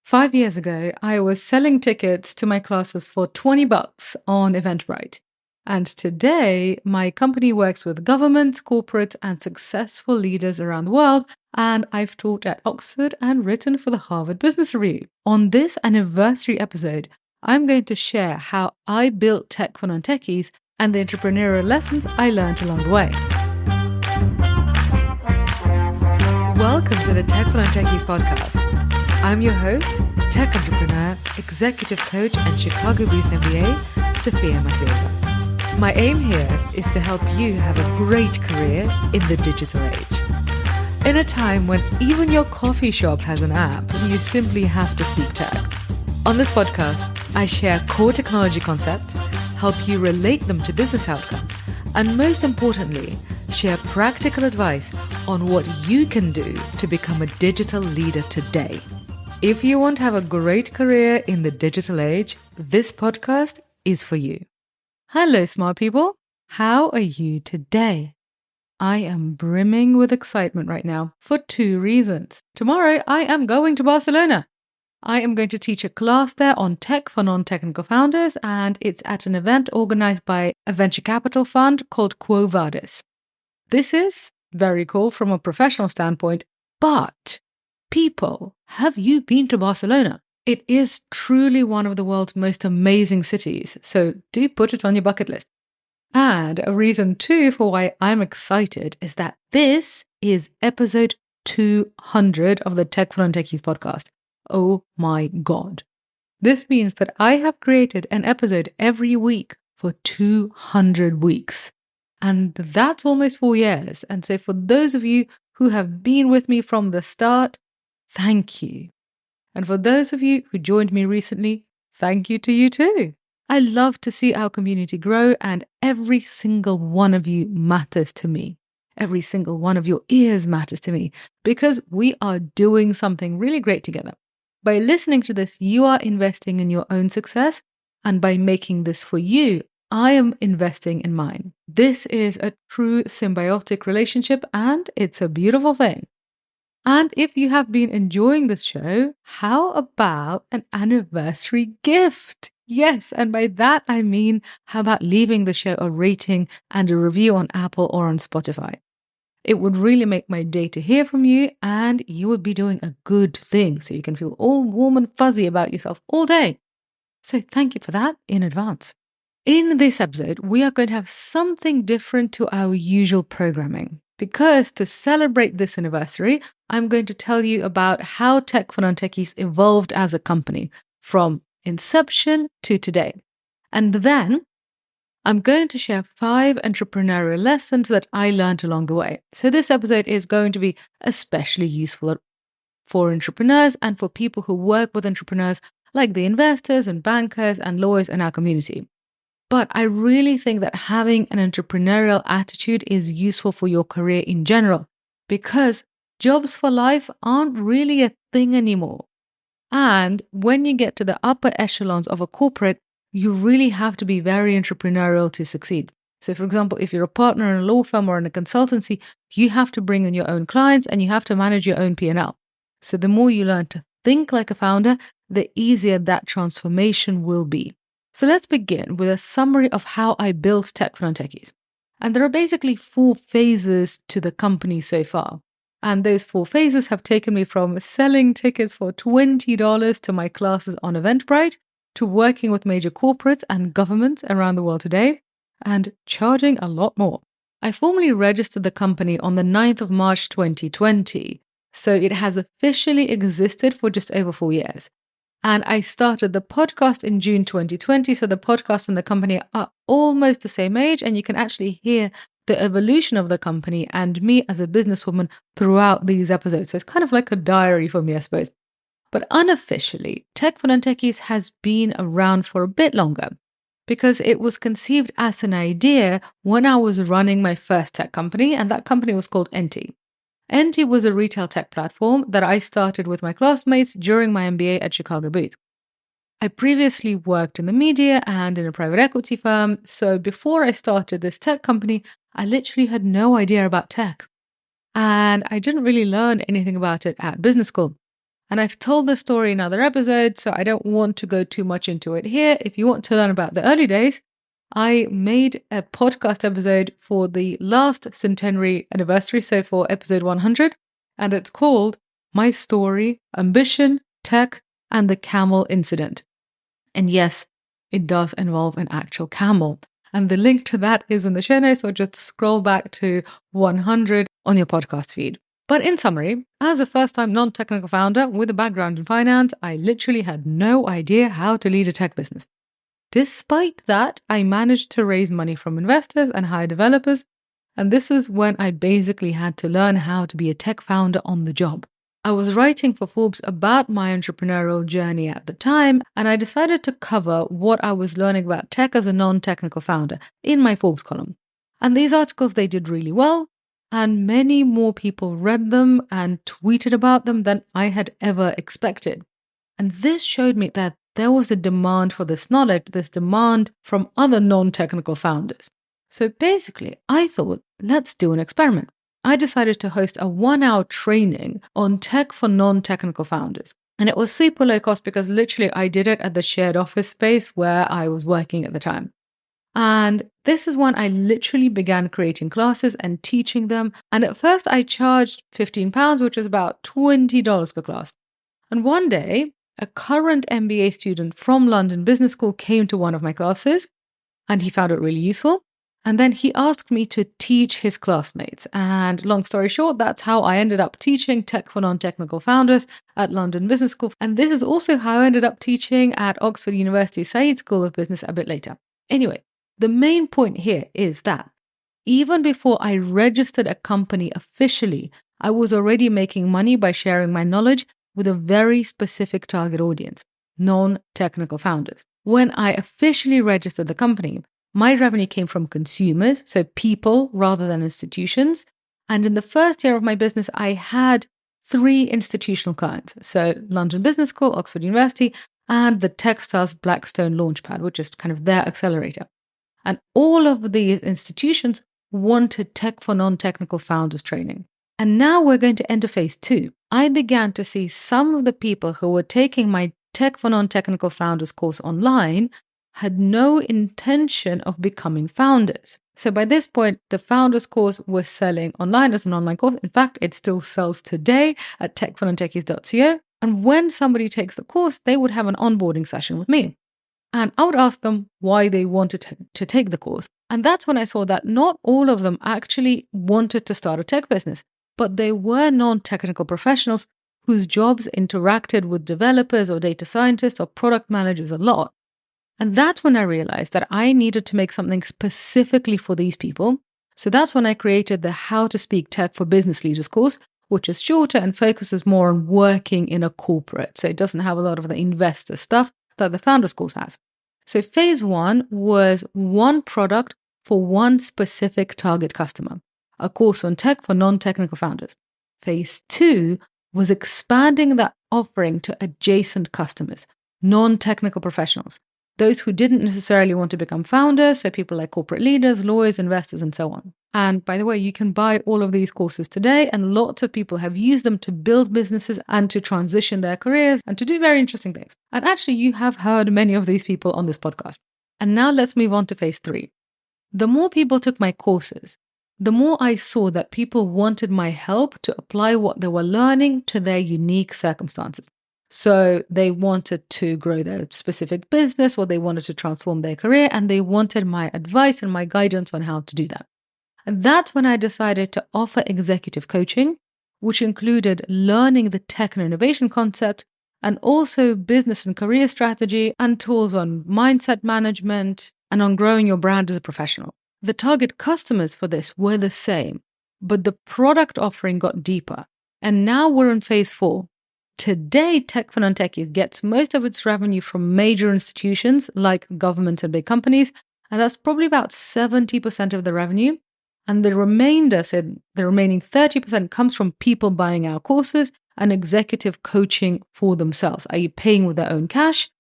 5 years ago, I was selling tickets to my classes for $20 on Eventbrite. And today, my company works with governments, corporates, and successful leaders around the world. And I've taught at Oxford and written for the Harvard Business Review. On this anniversary episode, I'm going to share how I built tech for non-techies and the entrepreneurial lessons I learned along the way. Welcome to the Tech for Non-Techies podcast. I'm your host, tech entrepreneur, executive coach, and Chicago Booth MBA, Sophia Matveeva. My aim here is to help you have a great career in the digital age. In a time when even your coffee shop has an app, you simply have to speak tech. On this podcast, I share core technology concepts, help you relate them to business outcomes, and most importantly, share practical advice on what you can do to become a digital leader today. If you want to have a great career in the digital age, this podcast is for you. Hello, smart people. How are you today? I am brimming with excitement right now for 2 reasons. Tomorrow, I am going to Barcelona. I am going to teach a class there on tech for non-technical founders, and it's at an event organized by a venture capital fund called Quo Vadis. This is very cool from a professional standpoint, but people, have you been to Barcelona? It is truly one of the world's most amazing cities, so do put it on your bucket list. And a reason too for why I'm excited is that this is episode 200 of the Tech for Non-Techies podcast. Oh my God. This means that I have created an episode every week for 200 weeks. And that's almost 4 years. And so for those of you who have been with me from the start, thank you. And for those of you who joined me recently, thank you to you too. I love to see our community grow, and every single one of you matters to me. Every single one of your ears matters to me because we are doing something really great together. By listening to this, you are investing in your own success, and by making this for you, I am investing in mine. This is a true symbiotic relationship, and it's a beautiful thing. And if you have been enjoying this show, how about an anniversary gift? Yes, and by that I mean, how about leaving the show a rating and a review on Apple or on Spotify? It would really make my day to hear from you, and you would be doing a good thing, so you can feel all warm and fuzzy about yourself all day. So thank you for that in advance. In this episode, we are going to have something different to our usual programming. Because to celebrate this anniversary, I'm going to tell you about how Tech for Non-Techies evolved as a company from inception to today. And then I'm going to share 5 entrepreneurial lessons that I learned along the way. So this episode is going to be especially useful for entrepreneurs and for people who work with entrepreneurs like the investors and bankers and lawyers in our community. But I really think that having an entrepreneurial attitude is useful for your career in general, because jobs for life aren't really a thing anymore. And when you get to the upper echelons of a corporate, you really have to be very entrepreneurial to succeed. So for example, if you're a partner in a law firm or in a consultancy, you have to bring in your own clients and you have to manage your own P&L. So the more you learn to think like a founder, the easier that transformation will be. So let's begin with a summary of how I built Tech for Non-Techies. And there are basically 4 phases to the company so far. And those 4 phases have taken me from selling tickets for $20 to my classes on Eventbrite to working with major corporates and governments around the world today and charging a lot more. I formally registered the company on the 9th of March 2020, so it has officially existed for just over 4 years. And I started the podcast in June 2020, so the podcast and the company are almost the same age, and you can actually hear the evolution of the company and me as a businesswoman throughout these episodes. So it's kind of like a diary for me, I suppose. But unofficially, Tech for Non-Techies has been around for a bit longer because it was conceived as an idea when I was running my first tech company, and that company was called NT. NT was a retail tech platform that I started with my classmates during my MBA at Chicago Booth. I previously worked in the media and in a private equity firm, so before I started this tech company, I literally had no idea about tech. And I didn't really learn anything about it at business school. And I've told this story in other episodes, so I don't want to go too much into it here. If you want to learn about the early days, I made a podcast episode for the last centenary anniversary, so for episode 100, and it's called My Story, Ambition, Tech, and the Camel Incident. And yes, it does involve an actual camel. And the link to that is in the show notes, or just scroll back to 100 on your podcast feed. But in summary, as a first-time non-technical founder with a background in finance, I literally had no idea how to lead a tech business. Despite that, I managed to raise money from investors and hire developers, and this is when I basically had to learn how to be a tech founder on the job. I was writing for Forbes about my entrepreneurial journey at the time, and I decided to cover what I was learning about tech as a non-technical founder in my Forbes column. And these articles, they did really well, and many more people read them and tweeted about them than I had ever expected. And this showed me that there was a demand for this knowledge, this demand from other non-technical founders. So basically, I thought, let's do an experiment. I decided to host a 1-hour training on tech for non-technical founders. And it was super low cost because literally I did it at the shared office space where I was working at the time. And this is when I literally began creating classes and teaching them. And at first I charged £15, which is about $20 per class. And one day, a current MBA student from London Business School came to one of my classes and he found it really useful. And then he asked me to teach his classmates. And long story short, that's how I ended up teaching tech for non-technical founders at London Business School. And this is also how I ended up teaching at Oxford University Said School of Business a bit later. Anyway, the main point here is that even before I registered a company officially, I was already making money by sharing my knowledge with a very specific target audience, non-technical founders. When I officially registered the company, my revenue came from consumers, so people rather than institutions. And in the first year of my business, I had 3 institutional clients. So London Business School, Oxford University, and the Techstars Blackstone Launchpad, which is kind of their accelerator. And all of these institutions wanted tech for non-technical founders training. And now we're going to enter phase 2. I began to see some of the people who were taking my tech for non-technical founders course online had no intention of becoming founders. So by this point, the founders course was selling online as an online course. In fact, it still sells today at techfornontechies.co. And when somebody takes the course, they would have an onboarding session with me. And I would ask them why they wanted to take the course. And that's when I saw that not all of them actually wanted to start a tech business, but they were non-technical professionals whose jobs interacted with developers or data scientists or product managers a lot. And that's when I realized that I needed to make something specifically for these people. So that's when I created the How to Speak Tech for Business Leaders course, which is shorter and focuses more on working in a corporate. So it doesn't have a lot of the investor stuff that the Founders course has. So phase 1 was one product for one specific target customer, a course on tech for non-technical founders. Phase 2 was expanding that offering to adjacent customers, non-technical professionals, those who didn't necessarily want to become founders, so people like corporate leaders, lawyers, investors, and so on. And by the way, you can buy all of these courses today, and lots of people have used them to build businesses and to transition their careers and to do very interesting things. And actually, you have heard many of these people on this podcast. And now let's move on to phase 3. The more people took my courses, the more I saw that people wanted my help to apply what they were learning to their unique circumstances. So they wanted to grow their specific business, or they wanted to transform their career, and they wanted my advice and my guidance on how to do that. And that's when I decided to offer executive coaching, which included learning the tech and innovation concept, and also business and career strategy and tools on mindset management and on growing your brand as a professional. The target customers for this were the same, but the product offering got deeper. And now we're in phase 4. Today, Tech for Non-Techies gets most of its revenue from major institutions like governments and big companies, and that's probably about 70% of the revenue. And the remainder, so the remaining 30% comes from people buying our courses and executive coaching for themselves, i.e. paying with their own cash,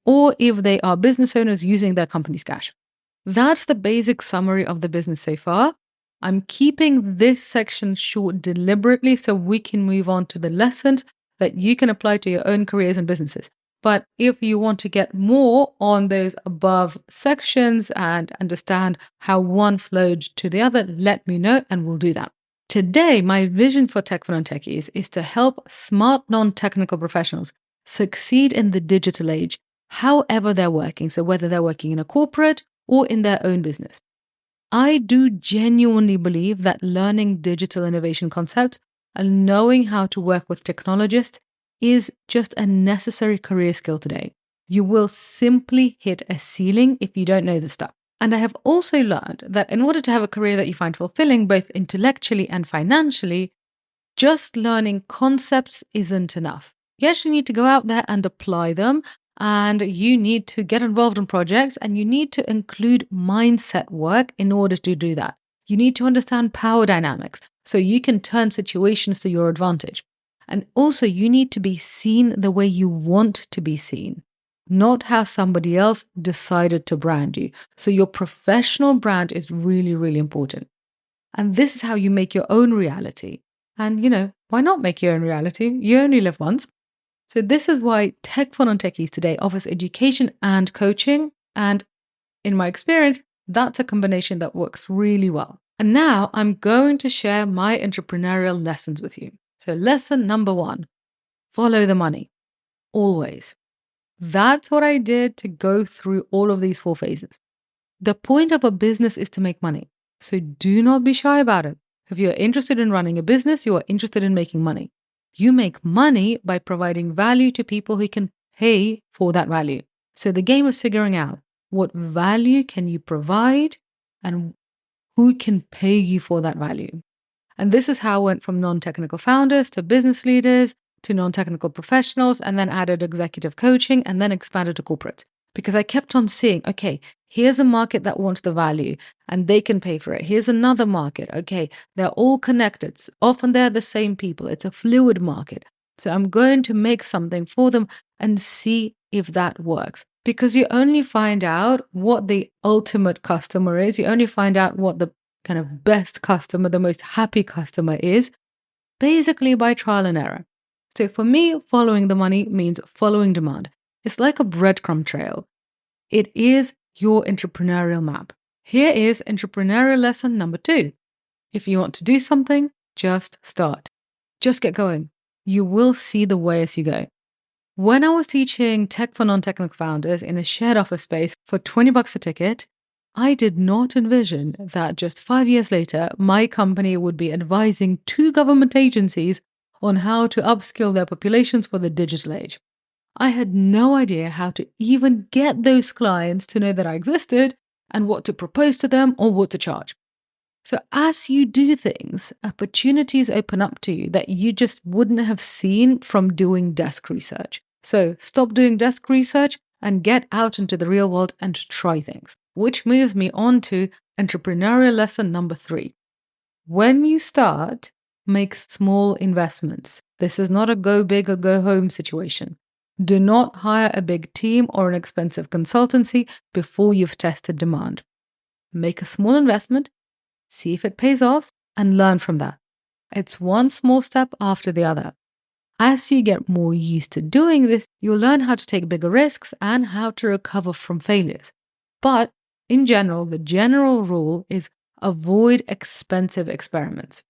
or if they are business owners using their company's cash. That's the basic summary of the business so far. I'm keeping this section short deliberately so we can move on to the lessons that you can apply to your own careers and businesses. But if you want to get more on those above sections and understand how one flowed to the other, let me know and we'll do that. Today, my vision for Tech for Non-Techies is to help smart non-technical professionals succeed in the digital age, however they're working. So whether they're working in a corporate or in their own business. I do genuinely believe that learning digital innovation concepts and knowing how to work with technologists is just a necessary career skill today. You will simply hit a ceiling if you don't know this stuff. And I have also learned that in order to have a career that you find fulfilling, both intellectually and financially, just learning concepts isn't enough. You actually need to go out there and apply them, and you need to get involved in projects, and you need to include mindset work in order to do that. You need to understand power dynamics so you can turn situations to your advantage. And also, you need to be seen the way you want to be seen, not how somebody else decided to brand you. So your professional brand is really, really important. And this is how you make your own reality. And, why not make your own reality? You only live once. So this is why Tech for Non-Techies today offers education and coaching. And in my experience, that's a combination that works really well. And now I'm going to share my entrepreneurial lessons with you. So lesson number 1, follow the money. Always. That's what I did to go through all of these 4 phases. The point of a business is to make money. So do not be shy about it. If you're interested in running a business, you are interested in making money. You make money by providing value to people who can pay for that value. So the game is figuring out what value can you provide and who can pay you for that value. And this is how I went from non-technical founders to business leaders to non-technical professionals, and then added executive coaching and then expanded to corporate. Because I kept on seeing, okay, here's a market that wants the value and they can pay for it. Here's another market. Okay, they're all connected. Often they're the same people. It's a fluid market. So I'm going to make something for them and see if that works. Because you only find out what the ultimate customer is. You only find out what the kind of best customer, the most happy customer is, basically by trial and error. So for me, following the money means following demand. It's like a breadcrumb trail. It is your entrepreneurial map. Here is entrepreneurial lesson number 2. If you want to do something, just start. Just get going. You will see the way as you go. When I was teaching tech for non-technical founders in a shared office space for $20 a ticket, I did not envision that just 5 years later, my company would be advising 2 government agencies on how to upskill their populations for the digital age. I had no idea how to even get those clients to know that I existed and what to propose to them or what to charge. So as you do things, opportunities open up to you that you just wouldn't have seen from doing desk research. So stop doing desk research and get out into the real world and try things. Which moves me on to entrepreneurial lesson number 3. When you start, make small investments. This is not a go big or go home situation. Do not hire a big team or an expensive consultancy before you've tested demand. Make a small investment, see if it pays off, and learn from that. It's one small step after the other. As you get more used to doing this, you'll learn how to take bigger risks and how to recover from failures. But in general, the general rule is avoid expensive experiments.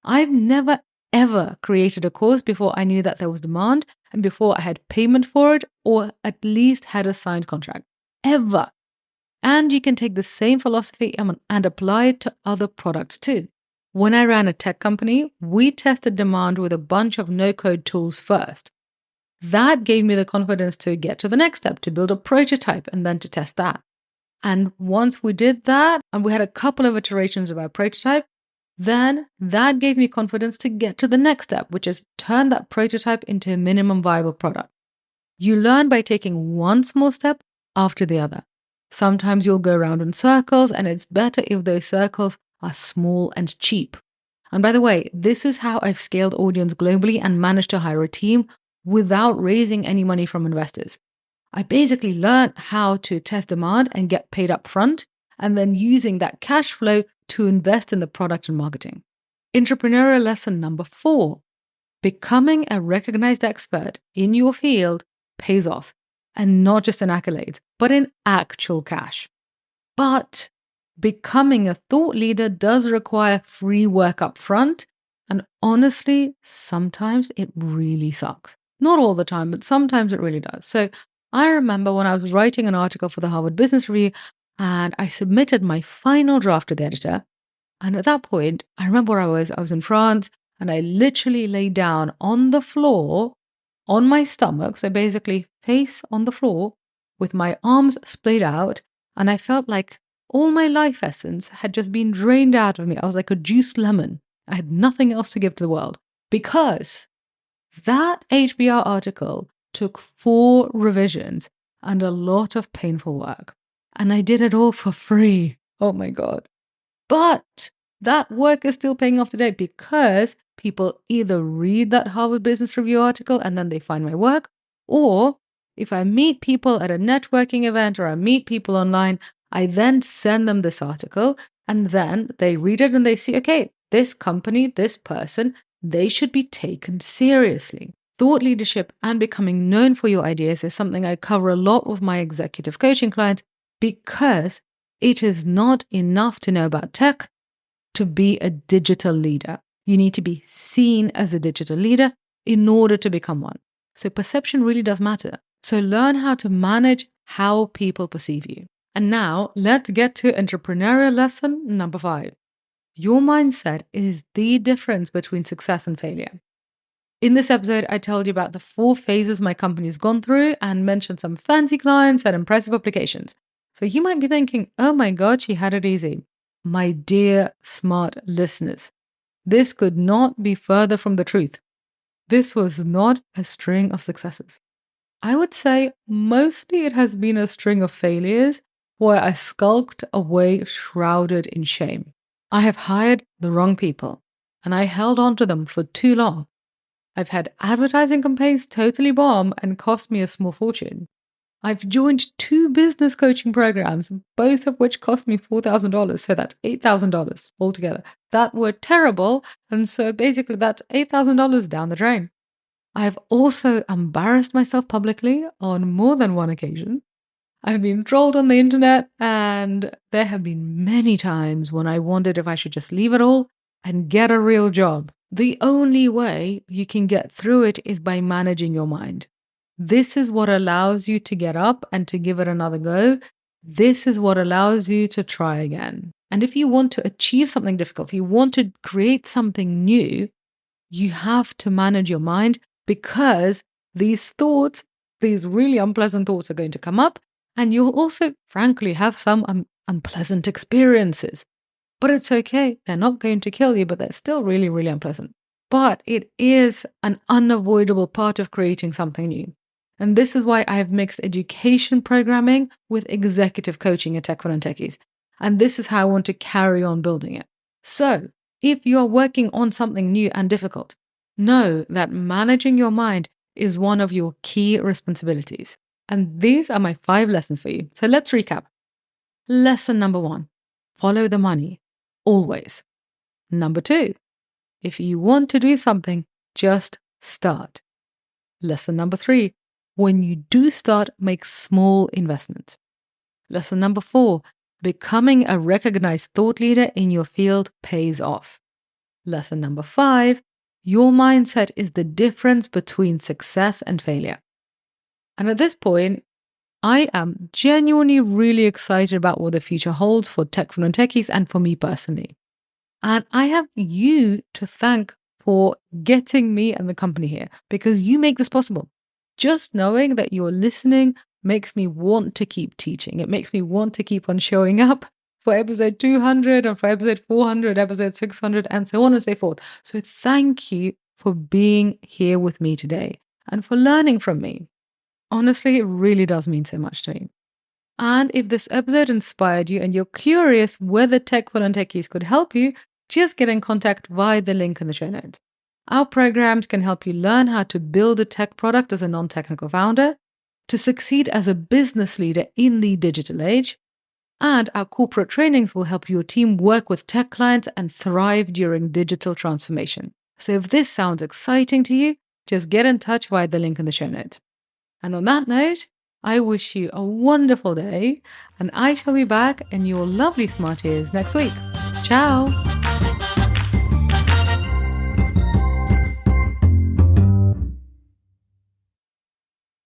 I've never ever created a course before I knew that there was demand and before I had payment for it or at least had a signed contract. Ever. And you can take the same philosophy and apply it to other products too. When I ran a tech company, we tested demand with a bunch of no-code tools first. That gave me the confidence to get to the next step, to build a prototype and then to test that. And once we did that, and we had a couple of iterations of our prototype, then that gave me confidence to get to the next step, which is turn that prototype into a minimum viable product. You learn by taking one small step after the other. Sometimes you'll go around in circles, and it's better if those circles are small and cheap. And by the way, this is how I've scaled audience globally and managed to hire a team without raising any money from investors. I basically learned how to test demand and get paid up front, and then using that cash flow to invest in the product and marketing. Entrepreneurial lesson number 4. Becoming a recognized expert in your field pays off, and not just in accolades, but in actual cash. But becoming a thought leader does require free work up front, and honestly, sometimes it really sucks. Not all the time, but sometimes it really does. So I remember when I was writing an article for the Harvard Business Review, and I submitted my final draft to the editor. And at that point, I remember where I was. I was in France, and I literally lay down on the floor on my stomach, so basically face on the floor with my arms splayed out, and I felt like all my life essence had just been drained out of me. I was like a juiced lemon. I had nothing else to give to the world because that HBR article took 4 revisions and a lot of painful work. And I did it all for free. Oh my God. But that work is still paying off today because people either read that Harvard Business Review article and then they find my work, or if I meet people at a networking event or I meet people online, I then send them this article and then they read it and they see, okay, this company, this person, they should be taken seriously. Thought leadership and becoming known for your ideas is something I cover a lot with my executive coaching clients because it is not enough to know about tech to be a digital leader. You need to be seen as a digital leader in order to become one. So perception really does matter. So learn how to manage how people perceive you. And now let's get to entrepreneurial lesson number 5. Your mindset is the difference between success and failure. In this episode, I told you about the 4 phases my company has gone through and mentioned some fancy clients and impressive applications. So you might be thinking, oh my God, she had it easy. My dear smart listeners, this could not be further from the truth. This was not a string of successes. I would say mostly it has been a string of failures where I skulked away shrouded in shame. I have hired the wrong people and I held on to them for too long. I've had advertising campaigns totally bomb and cost me a small fortune. I've joined 2 business coaching programs, both of which cost me $4,000, so that's $8,000 altogether. That were terrible, and so basically that's $8,000 down the drain. I've also embarrassed myself publicly on more than one occasion. I've been trolled on the internet, and there have been many times when I wondered if I should just leave it all and get a real job. The only way you can get through it is by managing your mind. This is what allows you to get up and to give it another go. This is what allows you to try again. And if you want to achieve something difficult, if you want to create something new, you have to manage your mind because these thoughts, these really unpleasant thoughts are going to come up, and you'll also, frankly, have some unpleasant experiences. But it's okay. They're not going to kill you, but they're still really, really unpleasant. But it is an unavoidable part of creating something new. And this is why I have mixed education programming with executive coaching at Non-Techies. And this is how I want to carry on building it. So, if you are working on something new and difficult, know that managing your mind is one of your key responsibilities. And these are my 5 lessons for you. So let's recap. Lesson number 1, follow the money. Always. Number 2, if you want to do something, just start. Lesson number 3, when you do start, make small investments. Lesson number 4, becoming a recognized thought leader in your field pays off. Lesson number 5, your mindset is the difference between success and failure. And at this point, I am genuinely really excited about what the future holds for TFNT and for me personally. And I have you to thank for getting me and the company here because you make this possible. Just knowing that you're listening makes me want to keep teaching. It makes me want to keep on showing up for episode 200 and for episode 400, episode 600, and so on and so forth. So thank you for being here with me today and for learning from me. Honestly, it really does mean so much to me. And if this episode inspired you and you're curious whether TFNT could help you, just get in contact via the link in the show notes. Our programs can help you learn how to build a tech product as a non-technical founder, to succeed as a business leader in the digital age, and our corporate trainings will help your team work with tech clients and thrive during digital transformation. So if this sounds exciting to you, just get in touch via the link in the show notes. And on that note, I wish you a wonderful day, and I shall be back in your lovely smart ears next week. Ciao!